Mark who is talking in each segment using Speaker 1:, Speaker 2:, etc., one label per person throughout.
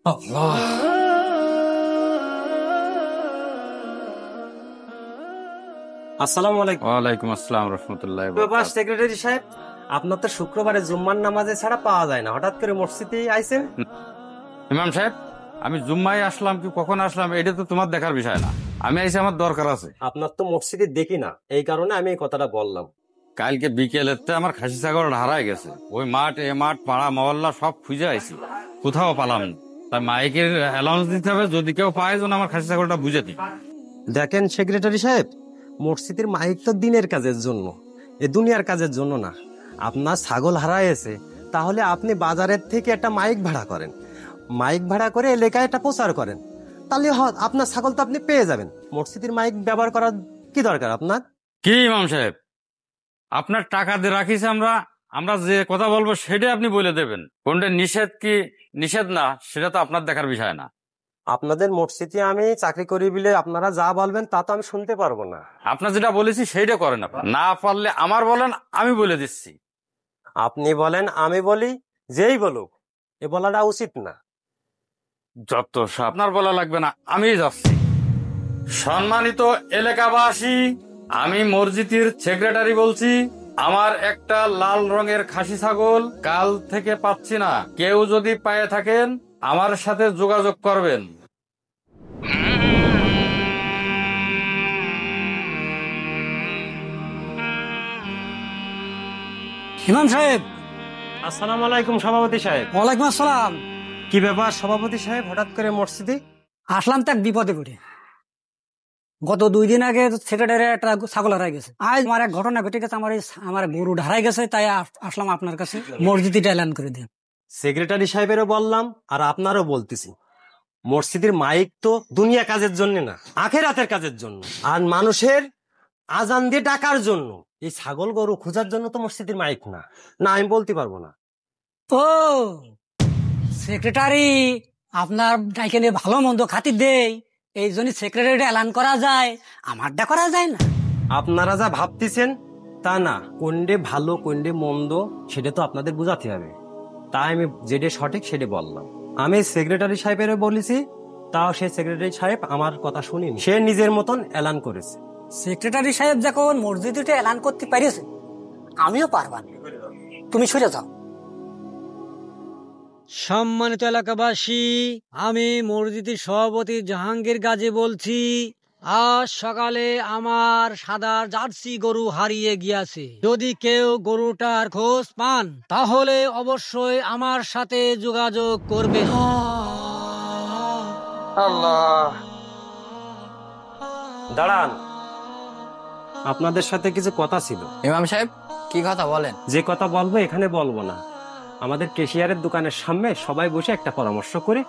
Speaker 1: আল্লাহ।
Speaker 2: আসসালামু আলাইকুম।
Speaker 1: ওয়ালাইকুম আসসালাম রহমতুল্লাহ।
Speaker 2: প্রবাস সেক্রেটারি সাহেব, আপনার তো শুক্রবারে জুম্মার নামাজে ছাড়া পাওয়া যায় না, হঠাৎ করে মসজিদে আইছেন?
Speaker 1: ইমাম সাহেব, আমি জুম্মায় আসলাম কি কখন আসলাম এটা তো তোমার দেখার বিষয় না। আমি আইসি, আমার দরকার আছে।
Speaker 2: আপনার তো মসজিদে দেখি না, এই কারণে আমি এই কথাটা বললাম।
Speaker 1: কালকে বিকেলেতে আমার খাসি ছাগল হারাই গেছে। ওই মাঠ এ মাঠ পাড়া মহল্লা সব খুঁজে আইছি, কোথাও পালাম না। তাই মাইকের অ্যালাউন্স দিতে হবে, যদি কেউ পায় যেন আমার খাসি ছাগলটা বুঝে দিই।
Speaker 2: দেখেন সেক্রেটারি সাহেব, মসজিদের মাইক তো দিনের কাজের জন্য, এ দুনিয়ার কাজের জন্য না। আপনার ছাগল হারাইছে, তাহলে আপনি বাজারের থেকে একটা মাইক ভাড়া করেন, মাইক ভাড়া করে এলাকায় এটা প্রচার করেন, তাহলে আপনার ছাগল তো আপনি পেয়ে যাবেন। মসজিদের মাইক ব্যবহার করার কি দরকার আপনার?
Speaker 1: কি ইমাম সাহেব, আপনার টাকা দিয়ে রাখিস, আমরা আমরা যে কথা বলবো সেটাই আপনি বলে দেবেন। কোনটা নিষেধ কি নিষেধ না সেটা তো আপনার দেখার বিষয় না।
Speaker 2: আপনাদের মসজিদে আমি চাকরি করি বলে আপনারা যা বলবেন তা তো আমি শুনতে পারবো না।
Speaker 1: আপনার যেটা বলেছি সেইটা করেন, আপনি না পারলে আমার বলেন, আমি বলে দিচ্ছি।
Speaker 2: আপনি বলেন আমি বলি, যেই বলুক, এ বলাটা উচিত না।
Speaker 1: যত সব আপনার বলা লাগবে না, আমিই যাচ্ছি। সম্মানিত এলাকাবাসী, আমি মসজিদের সেক্রেটারি বলছি। আমার একটা লাল রঙের খাসি ছাগল কাল থেকে পাচ্ছি না। কেউ যদি পায়ে থাকেন আমার সাথে যোগাযোগ করবেন।
Speaker 3: ইমাম সাহেব।
Speaker 2: আসসালামু আলাইকুম সভাপতি সাহেব।
Speaker 3: ওয়ালাইকুম আসসালাম।
Speaker 2: কি ব্যাপার সভাপতি সাহেব, হঠাৎ করে মসজিদে?
Speaker 3: আসলাম তো এক বিপদে পড়ে। গত 2 দিন আগে সেক্রেটারি একটা ছাগল হারাই গেছে। আজ আমার এক ঘটনা ঘটে গেছে, আমার গরু হারাই গেছে, তাই আসলাম আপনার কাছে মসজিদটা এলান করে দিন।
Speaker 2: সেক্রেটারি সাহেবেরও বললাম আর আপনারও বলতেছি, মসজিদের মাইক তো দুনিয়া কাজের জন্য না, আখেরাতের কাজের জন্য, আর মানুষের আজান দিয়ে ডাকার জন্য। এই ছাগল গরু খোঁজার জন্য তো মসজিদের মাইক না। না, আমি বলতে পারবো না।
Speaker 3: ও সেক্রেটারি, আপনার এখানে ভালো মন্দ খাতির দেই, এই জন্য সেক্রেটারি এলান করা যায়, আমারটা করা যায় না?
Speaker 2: আপনারা যা ভাবতেছেন তা না, কোনডে ভালো কোনডে মন্দ সেটা তো আপনাদের বোঝাতে হবে। তাই আমি যেটা সঠিক সেটা বললাম। আমি সেক্রেটারি সাহেবেরও বলেছি, তাও সে সেক্রেটারি সাহেব আমার কথা শুনিনি, সে নিজের মতন এলান করেছে।
Speaker 3: সেক্রেটারি সাহেব যখন মসজিদটা এলান করতে পারিয়েছে, আমিও পারবা না। তুমি সরে যাও। সম্মানিত এলাকাবাসী, আমি মসজিদের সভাপতি জাহাঙ্গীর গাজী বলছি। আজ সকালে আমার সাদা জার্সি গরু হারিয়ে গিয়েছে। যদি কেউ গরুটার খোঁজ পান তাহলে অবশ্যই আমার সাথে যোগাযোগ করবেন।
Speaker 2: আল্লাহ, দাঁড়ান, আপনাদের সাথে কিছু কথা ছিল।
Speaker 4: ইমাম সাহেব, কি কথা বলেন?
Speaker 2: যে কথা বলবো এখানে বলবো না, আমাদের কেশিয়ারের দোকানের সামনে সবাই বসে একটা পরামর্শ করে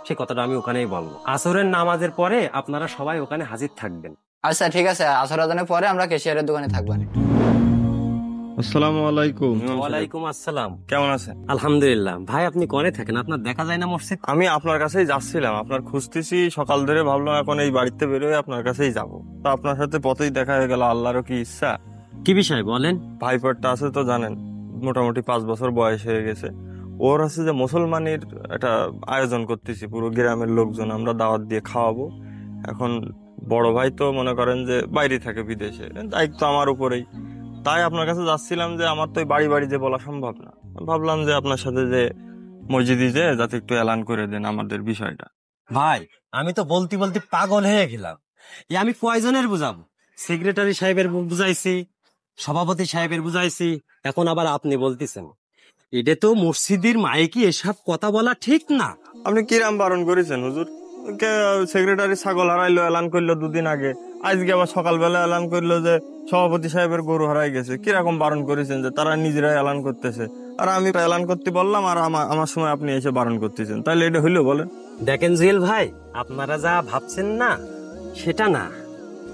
Speaker 2: সে কথাটা আমি ওখানেই বলবো। আসরের নামাজের পরে আপনারা সবাই ওখানে হাজির থাকবেন।
Speaker 4: আচ্ছা ঠিক আছে, আসর আজানের পরে আমরা কেশিয়ারের দোকানে থাকবো।
Speaker 5: আসসালামু আলাইকুম।
Speaker 2: ওয়ালাইকুম আসসালাম।
Speaker 5: কেমন আছেন?
Speaker 2: আলহামদুলিল্লাহ। ভাই, আপনি কোনে থাকেন? আপনার দেখা যায় না মসজিদ।
Speaker 5: আমি আপনার কাছেই যাচ্ছিলাম, আপনার খুঁজতেছি সকাল ধরে, ভাবলাম এখন এই বাড়িতে বেরোয় আপনার কাছেই যাব। তো আপনার সাথে পথেই দেখা হয়ে গেল। আল্লাহরও কি ইচ্ছা।
Speaker 2: কি বিষয় বলেন?
Speaker 5: ভাইপোরটা আছে তো জানেন, মোটামুটি 5 বছর বয়স হয়ে গেছে। ওর আছে যে মুসলমানের একটা আয়োজন করতেছি, পুরো গ্রামের লোকজন আমরা দাওয়াত দিয়ে খাওয়াবো। এখন বড় ভাই তো মনে করেন যে বাইরে থাকে, বিদেশে, দায়িত্ব আমার উপরেই। তাই আপনার কাছে যাচ্ছিলাম যে আমার তো বাড়ি বাড়ি যে বলা সম্ভব না, ভাবলাম যে আপনার সাথে যে মসজিদে যে যাতে একটু এলান করে দেন আমাদের বিষয়টা।
Speaker 2: ভাই, আমি তো বলতে বলতে পাগল হয়ে গেলাম। আমি কয়জনের বুঝাবো? সেক্রেটারি সাহেবের বুঝাইছি, সভাপতি সাহেবের বুঝাইছি, এখন আবার আপনি বলতেছেন। এটা তো মসজিদের মাইকে এসব কথা বলা ঠিক না।
Speaker 5: আপনি কিরাম বারণ করেছেন হুজুর? সেক্রেটারি ছাগল হারাইলো, এলান করলো 2 দিন আগে, আজকে আবার সকালবেলা এলান করলো যে সভাপতি সাহেবের গরু হারাই গেছে। কিরকম বারণ করেছেন যে তারা নিজেরাই এলান করতেছে, আর আমি এলান করতে বললাম, আর আমার সময় আপনি এসে বারণ করতেছেন, তাহলে এটা হইলো বলেন?
Speaker 2: দেখেন জুয়েল ভাই, আপনারা যা ভাবছেন না সেটা না,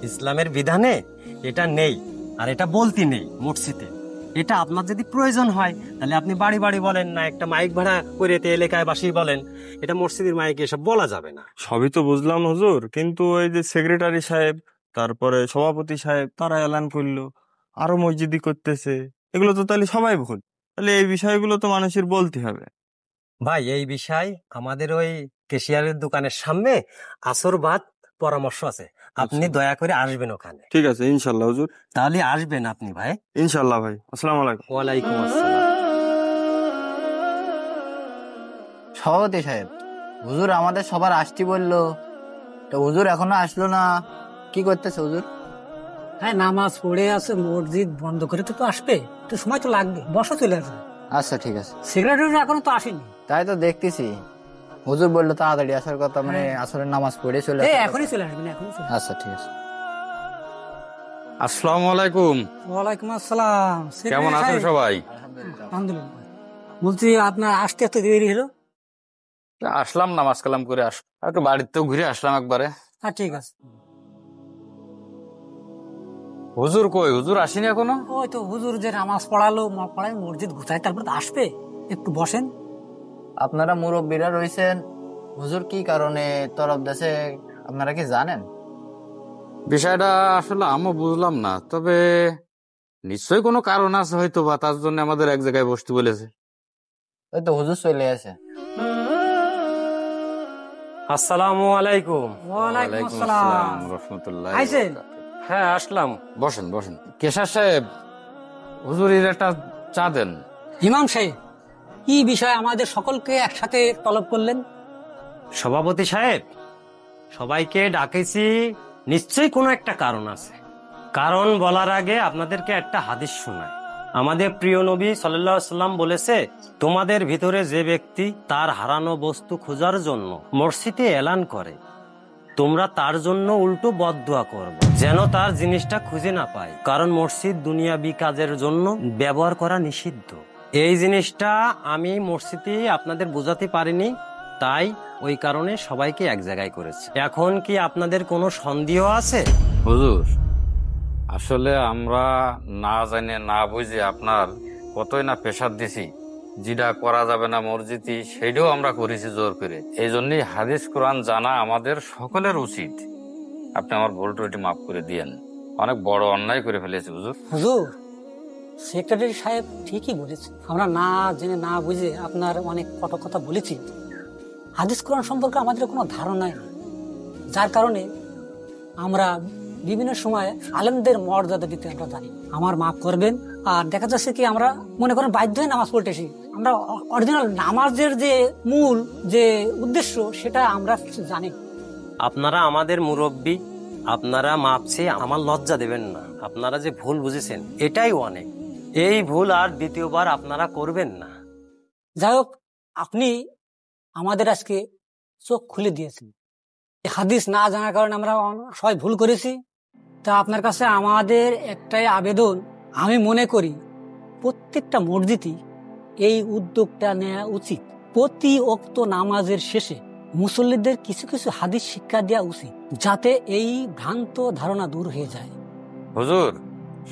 Speaker 2: ইসলামের বিধানে এটা নেই, আর এটা বলতে নেই মসজিদে। এটা আপনার যদি প্রয়োজন হয় তাহলে আপনি বাড়ি বাড়ি বলেন, না একটা মাইক ভাড়া করে এলাকায় বাসি বলেন। এটা মসজিদের মাইকে এসব বলা যাবে না।
Speaker 5: সবই তো বুঝলাম হুজুর, কিন্তু ওই যে সেক্রেটারি সাহেব, তারপরে সভাপতি সাহেব, তারা এলান করলো, আরো মসজিদি করতেছে, এগুলো তো তাহলে সবাই ভুল। তাহলে এই বিষয়গুলো তো মানুষের বলতে হবে।
Speaker 2: ভাই এই বিষয় আমাদের ওই কেশিয়ারের দোকানের সামনে আসর বাদ পরামর্শ আছে, আপনি দয়া করে আসবেন ওখানে।
Speaker 5: ঠিক আছে, ইনশাল্লাহ হুজুর।
Speaker 2: তাহলে আসবেন আপনি ভাই।
Speaker 5: ইনশাল্লাহ ভাই। আসসালামু আলাইকুম।
Speaker 2: ওয়ালাইকুম আসসালাম।
Speaker 4: সভাপতি সাহেব, হুজুর আমাদের সবার আসতে বললো, তো হুজুর এখনো আসলো না, কি করতেছে হুজুর?
Speaker 3: হ্যাঁ, নামাজ পড়ে আছে, মসজিদ বন্ধ করে তো আসবে, তো সময় তো লাগবে, বসো, চলে আসবে।
Speaker 4: আচ্ছা ঠিক আছে।
Speaker 3: সেক্রেটারি এখনো তো আসেনি।
Speaker 4: তাই তো দেখতেছি, হুজুর বললো তাড়াতাড়ি আসার কথা, মানে আসরের নামাজ পড়ে চলে
Speaker 3: এই
Speaker 4: আসার
Speaker 3: এখনই
Speaker 4: কথা।
Speaker 3: চলে আসবেন, এখনই চলে আসবেন।
Speaker 4: আচ্ছা ঠিক আছে।
Speaker 1: আসসালামু আলাইকুম।
Speaker 3: ওয়ালাইকুম আসসালাম।
Speaker 1: কেমন আছেন সবাই?
Speaker 3: আলহামদুলিল্লাহ। বলছি আপনার আসতে এত দেরি হলো?
Speaker 1: আসলাম নামাজ কালাম করে, একটু বাড়িতেও ঘুরে আসলাম একবারে।
Speaker 3: হ্যাঁ ঠিক আছে।
Speaker 1: হুজুর কই? হুজুর আসেনি এখনো?
Speaker 3: ওই তো হুজুর যে নামাজ পড়ালো, পড়ায় মসজিদ গুছায়, তারপর তো আসবে, একটু বসেন।
Speaker 4: আপনারা মুরব্বীরা রয়েছেন, হুজুর কি কারণে তরফ দেশে আপনারা কি জানেন?
Speaker 1: বিষয়টা আসলে আমিও বুঝলাম না, তবে নিশ্চয়ই কোনো কারণ আছে হয়তো, বা তার জন্য আমাদের এক জায়গায় বসতে বলেছে।
Speaker 4: ওই তো হুজুর চলে আসে।
Speaker 2: আসসালামু আলাইকুম।
Speaker 3: ওয়ালাইকুম আসসালাম।
Speaker 1: রহমতুল্লাহ।
Speaker 3: আইছেন?
Speaker 2: হ্যাঁ আসলাম।
Speaker 1: বসেন বসেন। কেশার সাহেব, হুজুরের একটা চা দেন।
Speaker 3: ইমাম সাহেব, কি বিষয় আমাদের সকলকে একসাথে তলব করলেন?
Speaker 2: সভাপতি সাহেব, সবাইকে ডাকেছি, নিশ্চয়ই কোনো একটা কারণ আছে। কারণ বলার আগে আপনাদেরকে একটা হাদিস শোনায়। আমাদের প্রিয় নবী সাল্লাল্লাহু আলাইহি সাল্লাম বলেছে, তোমাদের ভিতরে যে ব্যক্তি তার হারানো বস্তু খোঁজার জন্য মসজিদে এলান করে, তোমরা তার জন্য উল্টো বদদুয়া করবে, যেন তার জিনিসটা খুঁজে না পায়। কারণ মসজিদ দুনিয়াবি কাজের জন্য ব্যবহার করা নিষিদ্ধ। এই জিনিসটা আমি মসজিদে আপনাদের বোঝাতে পারিনি, তাই ওই কারণে সবাইকে এক জায়গায় করেছি। এখন কি আপনাদের কোনো সন্দেহ আছে?
Speaker 1: হুজুর, আসলে আমরা না জানে না বুঝে আপনার কতই না প্রেসার দিছি, যেটা করা যাবে না মসজিদে সেটাও আমরা করেছি জোর করে। এই জন্যই হাদিস কোরআন জানা আমাদের সকলের উচিত। আপনি আমার ভুল ত্রুটি মাফ করে দিয়েন, অনেক বড় অন্যায় করে ফেলেছি হুজুর।
Speaker 3: হুজুর, সেক্রেটারি সাহেব ঠিকই বলেছে, আমরা না জেনে না বুঝে আপনার অনেক কত কথা বলেছি। হাদিস কোরআন সম্পর্কে আমাদের কোনো ধারণাই নেই, যার কারণে আমরা বিভিন্ন সময় আলেমদের মর্যাদা দিতে আমরা জানি। আমার মাফ করবেন। আর দেখা যাচ্ছে কি, আমরা মনে করেন বাধ্য হয়ে নামাজ পড়তেছি, আমরা অরিজিনাল নামাজের যে মূল যে উদ্দেশ্য সেটা আমরা জানি।
Speaker 2: আপনারা আমাদের মুরব্বী, আপনারা মাপ চেয়ে আমার লজ্জা দেবেন না। আপনারা যে ভুল বুঝেছেন এটাই অনেক, এই ভুল আর দ্বিতীয়বার আপনারা করবেন না।
Speaker 3: যাই হোক, আপনি আমাদের আজকে চোখ খুলে দিয়েছেন। হাদিস না জানার কারণে আমরা সবাই ভুল করেছি। তা আপনার কাছে আমাদের একটাই আবেদন, আমি মনে করি প্রত্যেকটা মসজিদই এই উদ্যোগটা নেওয়া উচিত। প্রতি ওয়াক্ত নামাজের শেষে মুসল্লিদের কিছু কিছু হাদিস শিক্ষা দেওয়া উচিত, যাতে এই ভ্রান্ত ধারণা দূর হয়ে যায়।
Speaker 1: হুজুর,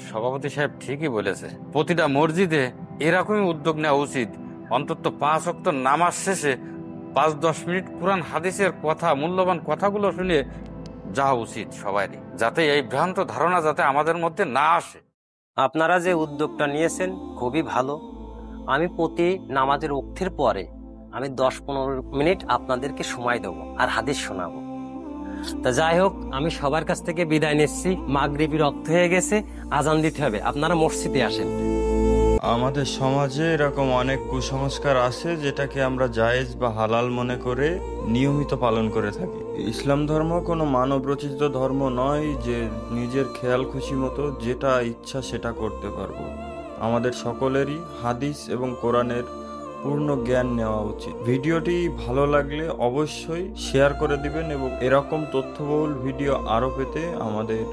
Speaker 1: সভাপতি সাহেব ঠিকই বলেছে, প্রতিটা মসজিদে এরকমই উদ্যোগ নেওয়া উচিত। অন্তত 5 ওয়াক্ত নামাজ শেষে 5-10 মিনিট কোরআন হাদিসের কথা, মূল্যবান কথাগুলো শুনে যাওয়া উচিত সবারই, যাতে এই ভ্রান্ত ধারণা যাতে আমাদের মধ্যে না আসে।
Speaker 2: আপনারা যে উদ্যোগটা নিয়েছেন খুবই ভালো। আমি প্রতি নামাজের ওয়াক্তের পরে আমি 10-15 মিনিট আপনাদেরকে সময় দেবো আর হাদিস শোনাবো। তা যাই হোক, আমি সবার কাছ থেকে বিদায় নিচ্ছি। মাগরিবের রক্ত হয়ে গেছে, আজান দিতে হবে, আপনারা মসজিদে আসেন।
Speaker 5: আমাদের সমাজে এরকম অনেক কুসংস্কার আছে যেটাকে আমরা জায়েজ বা হালাল মনে করে নিয়মিত পালন করে থাকি। ইসলাম ধর্ম কোনো মানব রচিত ধর্ম নয় যে নিজের খেয়াল খুশি মতো যেটা ইচ্ছা সেটা করতে পারবো। আমাদের সকলেরই হাদিস এবং কোরআনের পূর্ণ জ্ঞান নেওয়া উচিত। ভিডিওটি ভালো লাগলে অবশ্যই শেয়ার করে দিবেন এবং এরকম তথ্যবহুল ভিডিও আরও পেতে আমাদের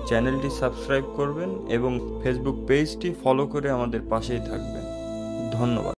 Speaker 5: চ্যানেলটি সাবস্ক্রাইব করবেন এবং ফেসবুক পেজটি ফলো করে আমাদের পাশেই থাকবেন। ধন্যবাদ।